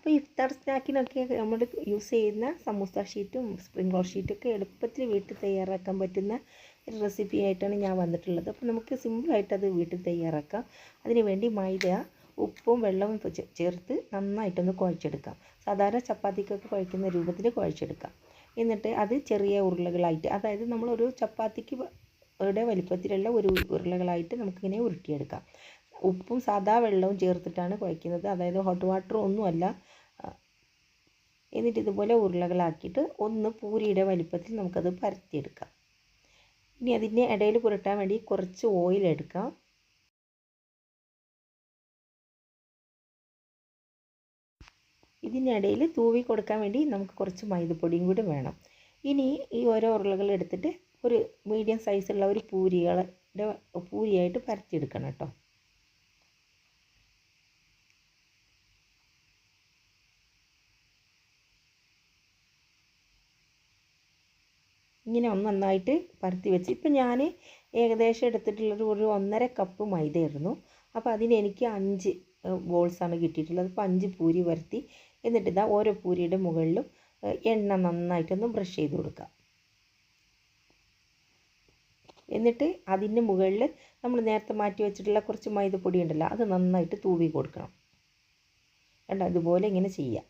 അപ്പോൾ ഇഫ്താർ സ്നാക്കിനൊക്കെ നമ്മൾ യൂസ് ചെയ്യുന്ന സമൂസ ഷീറ്റും സ്പ്രിംഗ് റോൾ ഷീറ്റൊക്കെ എളുപ്പത്തിൽ വീട്ടിൽ തയ്യാറാക്കാൻ പറ്റുന്ന ഒരു റെസിപ്പി ആയിട്ടാണ് ഞാൻ വന്നിട്ടുള്ളത്. അപ്പോൾ നമുക്ക് സിമ്പിളായിട്ട് അത് വീട്ടിൽ തയ്യാറാക്കാം. അതിന് വേണ്ടി മൈദ, ഉപ്പും വെള്ളവും ചേർത്ത് നന്നായിട്ടൊന്ന് കുഴച്ചെടുക്കാം. സാധാരണ ചപ്പാത്തിക്കൊക്കെ കുഴക്കുന്ന രൂപത്തിൽ കുഴച്ചെടുക്കാം. എന്നിട്ട് അത് ചെറിയ ഉരുളകളായിട്ട്, അതായത് നമ്മളൊരു ചപ്പാത്തിക്ക് വലിപ്പത്തിലുള്ള ഒരു ഉരുളകളായിട്ട് നമുക്കിങ്ങനെ ഉരുട്ടിയെടുക്കാം. ഉപ്പും സാദാ വെള്ളവും ചേർത്തിട്ടാണ് കുഴക്കുന്നത്, അതായത് ഹോട്ട് വാട്ടർ ഒന്നുമല്ല. എന്നിട്ട് ഇതുപോലെ ഉരുളകളാക്കിയിട്ട് ഒന്ന് പൂരിയുടെ വലിപ്പത്തിൽ നമുക്കത് പരത്തിയെടുക്കാം. ഇനി അതിൻ്റെ ഇടയിൽ പുരട്ടാൻ വേണ്ടി കുറച്ച് ഓയിൽ എടുക്കാം. ഇതിനിടയിൽ തൂവി കൊടുക്കാൻ വേണ്ടി നമുക്ക് കുറച്ച് മൈദപ്പൊടിയും കൂടി വേണം. ഇനി ഈ ഓരോ ഉരുളകൾ എടുത്തിട്ട് ഒരു മീഡിയം സൈസുള്ള ഒരു പൂരിയായിട്ട് പരത്തിയെടുക്കണം കേട്ടോ. ഇങ്ങനെ നന്നായിട്ട് പരത്തി വെച്ച്, ഇപ്പം ഞാൻ ഏകദേശം എടുത്തിട്ടുള്ളത് ഒരു 1.5 കപ്പ് മൈദയായിരുന്നു. അപ്പോൾ അതിന് എനിക്ക് 5 ബോൾസാണ് കിട്ടിയിട്ടുള്ളത്. അപ്പോൾ 5 പൂരി പരത്തി, എന്നിട്ട് ഇതാ ഓരോ പൂരിയുടെ മുകളിലും എണ്ണ നന്നായിട്ടൊന്ന് ബ്രഷ് ചെയ്ത് കൊടുക്കാം. എന്നിട്ട് അതിൻ്റെ മുകളിൽ നമ്മൾ നേരത്തെ മാറ്റി വെച്ചിട്ടുള്ള കുറച്ച് മൈദപ്പൊടി ഉണ്ടല്ലോ, അത് നന്നായിട്ട് തൂവി കൊടുക്കണം. കണ്ടോ, അതുപോലെ ഇങ്ങനെ ചെയ്യാം.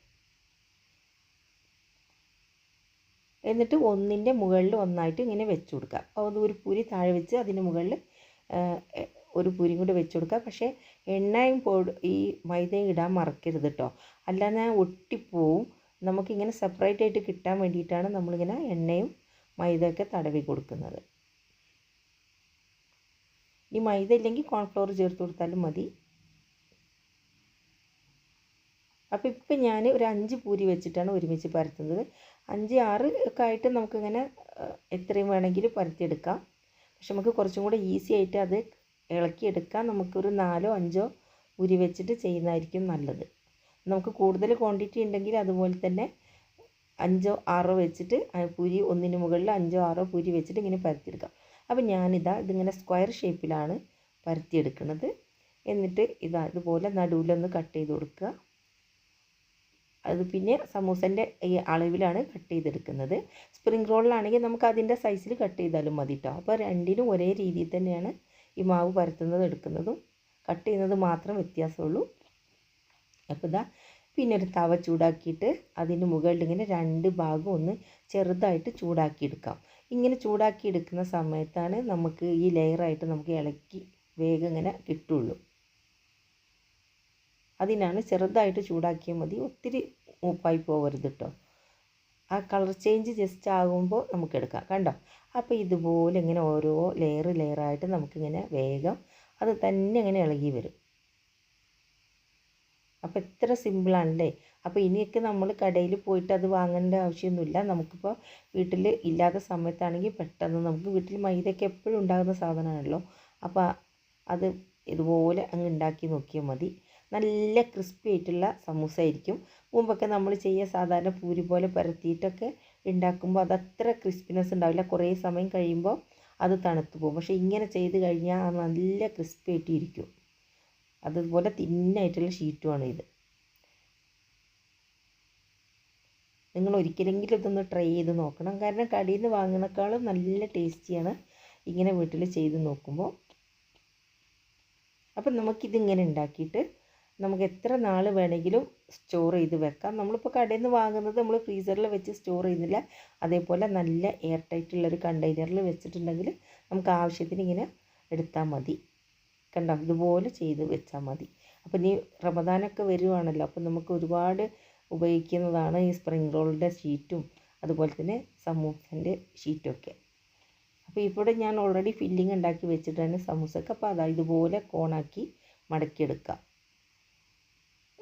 എന്നിട്ട് ഒന്നിൻ്റെ മുകളിൽ ഒന്നായിട്ട് ഇങ്ങനെ വെച്ച് കൊടുക്കുക. അപ്പോൾ ഒരു പൂരി താഴെ വെച്ച് അതിന് മുകളിൽ ഒരു പൂരിയും കൂടി വെച്ച് കൊടുക്കുക. പക്ഷേ എണ്ണയും ഈ മൈദയും ഇടാൻ മറക്കരുത് കേട്ടോ, അല്ലാതെ ഒട്ടിപ്പോവും. നമുക്കിങ്ങനെ സെപ്പറേറ്റ് ആയിട്ട് കിട്ടാൻ വേണ്ടിയിട്ടാണ് നമ്മളിങ്ങനെ എണ്ണയും മൈദയൊക്കെ തടവി കൊടുക്കുന്നത്. ഈ മൈദ ഇല്ലെങ്കിൽ കോൺഫ്ലവർ ചേർത്ത് കൊടുത്താലും മതി. അപ്പോൾ ഇപ്പം ഞാൻ ഒരു 5 പൂരി വെച്ചിട്ടാണ് ഒരുമിച്ച് പരത്തുന്നത്. 5, 6 ഒക്കെ ആയിട്ട് നമുക്കിങ്ങനെ എത്രയും വേണമെങ്കിൽ പരത്തിയെടുക്കാം. പക്ഷെ നമുക്ക് കുറച്ചും കൂടെ ഈസി ആയിട്ട് അത് ഇളക്കിയെടുക്കാം. നമുക്കൊരു 4, 5 പൂരി വെച്ചിട്ട് ചെയ്യുന്നതായിരിക്കും നല്ലത്. നമുക്ക് കൂടുതൽ ക്വാണ്ടിറ്റി ഉണ്ടെങ്കിൽ അതുപോലെ തന്നെ 5, 6 വെച്ചിട്ട് പൂരി ഒന്നിന് മുകളിൽ 5, 6 പൂരി വെച്ചിട്ട് ഇങ്ങനെ പരത്തിയെടുക്കാം. അപ്പോൾ ഇതിങ്ങനെ സ്ക്വയർ ഷേപ്പിലാണ് പരത്തിയെടുക്കുന്നത്. എന്നിട്ട് ഇതുപോലെ നടുവിലൊന്ന് കട്ട് ചെയ്ത് കൊടുക്കുക. അത് പിന്നെ സമൂസൻ്റെ ഈ അളവിലാണ് കട്ട് ചെയ്തെടുക്കുന്നത്. സ്പ്രിംഗ് റോളിലാണെങ്കിൽ നമുക്ക് അതിൻ്റെ സൈസിൽ കട്ട് ചെയ്താലും മതി കേട്ടോ. അപ്പോൾ രണ്ടിനും ഒരേ രീതിയിൽ തന്നെയാണ് ഈ മാവ് പരത്തുന്നത് എടുക്കുന്നതും കട്ട് ചെയ്യുന്നത് മാത്രം വ്യത്യാസമുള്ളൂ. അപ്പോൾ പിന്നെ ഒരു തവ ചൂടാക്കിയിട്ട് അതിന് മുകളിൽ ഇങ്ങനെ 2 ഭാഗം ഒന്ന് ചെറുതായിട്ട് ചൂടാക്കിയെടുക്കാം. ഇങ്ങനെ ചൂടാക്കിയെടുക്കുന്ന സമയത്താണ് നമുക്ക് ഈ ലെയറായിട്ട് നമുക്ക് ഇളക്കി വേഗം ഇങ്ങനെ കിട്ടുള്ളൂ. അതിനാണ് ചെറുതായിട്ട് ചൂടാക്കിയാൽ മതി, ഒത്തിരി മൂപ്പായി പോകരുത് കേട്ടോ. ആ കളർ ചേഞ്ച് ജസ്റ്റ് ആകുമ്പോൾ നമുക്ക് എടുക്കാം. കണ്ടോ, അപ്പോൾ ഇതുപോലെ ഇങ്ങനെ ഓരോ ലെയറായിട്ട് നമുക്കിങ്ങനെ വേഗം അത് തന്നെ ഇങ്ങനെ ഇളകി വരും. അപ്പോൾ എത്ര സിമ്പിളാണല്ലേ. അപ്പോൾ ഇനിയൊക്കെ നമ്മൾ കടയിൽ പോയിട്ട് അത് വാങ്ങേണ്ട ആവശ്യമൊന്നുമില്ല. നമുക്കിപ്പോൾ വീട്ടിൽ ഇല്ലാത്ത സമയത്താണെങ്കിൽ പെട്ടെന്ന് നമുക്ക് വീട്ടിൽ മൈദയൊക്കെ എപ്പോഴും ഉണ്ടാകുന്ന സാധനമാണല്ലോ. അപ്പോൾ അത് ഇതുപോലെ അങ്ങ് ഉണ്ടാക്കി നോക്കിയാൽ മതി. നല്ല ക്രിസ്പി ആയിട്ടുള്ള സമൂസ ആയിരിക്കും. മുമ്പൊക്കെ നമ്മൾ സാധാരണ പൂരി പോലെ പരത്തിയിട്ടൊക്കെ ഉണ്ടാക്കുമ്പോൾ അതത്ര ക്രിസ്പിനെസ് ഉണ്ടാവില്ല. കുറേ സമയം കഴിയുമ്പോൾ അത് തണുത്ത് പോകും. പക്ഷേ ഇങ്ങനെ ചെയ്ത് കഴിഞ്ഞാൽ അത് നല്ല ക്രിസ്പി ആയിട്ട് ഇരിക്കും. അതുപോലെ തിന്നായിട്ടുള്ള ഷീറ്റുമാണ് ഇത്. നിങ്ങൾ ഒരിക്കലെങ്കിലും ഇതൊന്ന് ട്രൈ ചെയ്ത് നോക്കണം. കാരണം കടയിൽ നിന്ന് വാങ്ങുന്നേക്കാളും നല്ല ടേസ്റ്റിയാണ് ഇങ്ങനെ വീട്ടിൽ ചെയ്ത് നോക്കുമ്പോൾ. അപ്പം നമുക്കിതിങ്ങനെ ഉണ്ടാക്കിയിട്ട് നമുക്ക് എത്ര നാൾ വേണമെങ്കിലും സ്റ്റോർ ചെയ്ത് വെക്കാം. നമ്മളിപ്പോൾ കടയിൽ നിന്ന് വാങ്ങുന്നത് നമ്മൾ ഫ്രീസറിൽ വെച്ച് സ്റ്റോർ ചെയ്യുന്നില്ല. അതേപോലെ നല്ല എയർ ടൈറ്റുള്ളൊരു കണ്ടെയ്നറിൽ വെച്ചിട്ടുണ്ടെങ്കിൽ നമുക്ക് ആവശ്യത്തിന് ഇങ്ങനെ എടുത്താൽ മതി. കണ്ടോ, ഇതുപോലെ ചെയ്ത് വെച്ചാൽ മതി. അപ്പോൾ ഇനി റമദാനൊക്കെ വരുവാണല്ലോ, അപ്പോൾ നമുക്ക് ഒരുപാട് ഉപയോഗിക്കുന്നതാണ് ഈ സ്പ്രിംഗ് റോളിൻ്റെ ഷീറ്റും അതുപോലെ തന്നെ സമൂസൻ്റെ ഷീറ്റൊക്കെ. അപ്പോൾ ഇവിടെ ഞാൻ ഓൾറെഡി ഫില്ലിങ് ഉണ്ടാക്കി വെച്ചിട്ടാണ് സമൂസക്ക്. അപ്പോൾ ഇതുപോലെ കോണാക്കി മടക്കിയെടുക്കാം.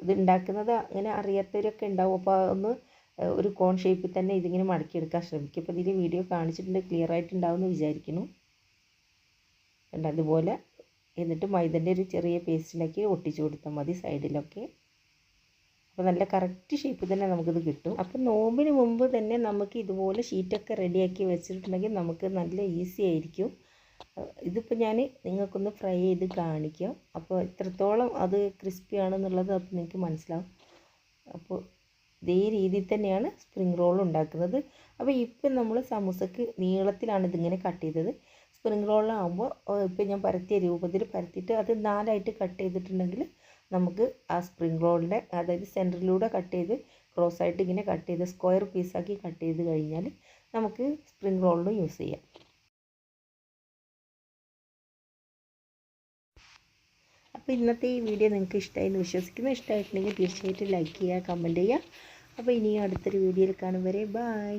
ഇത് ഉണ്ടാക്കുന്നത് അങ്ങനെ അറിയാത്തവരൊക്കെ ഉണ്ടാവും. അപ്പോൾ ഒരു കോൺ ഷേപ്പിൽ തന്നെ ഇതിങ്ങനെ മടക്കിയെടുക്കാൻ ശ്രമിക്കും. അപ്പോൾ ഇതിൽ വീഡിയോ കാണിച്ചിട്ടുണ്ട്, ക്ലിയർ ആയിട്ടുണ്ടാവുമെന്ന് വിചാരിക്കുന്നു. കണ്ടോ, അതുപോലെ എന്നിട്ട് മൈദൻ്റെ ഒരു ചെറിയ പേസ്റ്റിലാക്കി ഒട്ടിച്ചു കൊടുത്താൽ മതി സൈഡിലൊക്കെ. അപ്പോൾ നല്ല കറക്റ്റ് ഷേപ്പിൽ തന്നെ നമുക്കിത് കിട്ടും. അപ്പോൾ നോമ്പിന് മുമ്പ് തന്നെ നമുക്ക് ഇതുപോലെ ഷീറ്റൊക്കെ റെഡിയാക്കി വെച്ചിട്ടുണ്ടെങ്കിൽ നമുക്ക് നല്ല ഈസി ആയിരിക്കും. ഇതിപ്പോൾ ഞാൻ നിങ്ങൾക്കൊന്ന് ഫ്രൈ ചെയ്ത് കാണിക്കാം. അപ്പോൾ എത്രത്തോളം അത് ക്രിസ്പി ആണെന്നുള്ളത് അപ്പോൾ നിങ്ങൾക്ക് മനസ്സിലാവും. അപ്പോൾ ഇതേ രീതിയിൽ തന്നെയാണ് സ്പ്രിംഗ് റോൾ ഉണ്ടാക്കുന്നത്. അപ്പോൾ ഇപ്പം നമ്മൾ സമൂസക്ക് നീളത്തിലാണ് ഇതിങ്ങനെ കട്ട് ചെയ്തത്. സ്പ്രിംഗ് റോളാകുമ്പോൾ ഇപ്പം ഞാൻ പരത്തിയ രൂപത്തിൽ പരത്തിയിട്ട് അത് 4ആയിട്ട് കട്ട് ചെയ്തിട്ടുണ്ടെങ്കിൽ നമുക്ക് ആ സ്പ്രിംഗ് റോളിൻ്റെ അതായത് സെൻറ്ററിലൂടെ കട്ട് ചെയ്ത് ക്രോസ് ആയിട്ട് ഇങ്ങനെ കട്ട് ചെയ്ത് സ്ക്വയർ പീസാക്കി കട്ട് ചെയ്ത് കഴിഞ്ഞാൽ നമുക്ക് സ്പ്രിംഗ് റോളിന് യൂസ് ചെയ്യാം. അപ്പോൾ ഇന്നത്തെ ഈ വീഡിയോ നിങ്ങൾക്ക് ഇഷ്ടമായി എന്ന് വിശ്വസിക്കുന്നു. ഇഷ്ടമായിട്ടുണ്ടെങ്കിൽ തീർച്ചയായിട്ടും ലൈക്ക് ചെയ്യുക, കമൻറ്റ് ചെയ്യുക. അപ്പോൾ ഇനി അടുത്തൊരു വീഡിയോയിൽ കാണും വരെ ബൈ.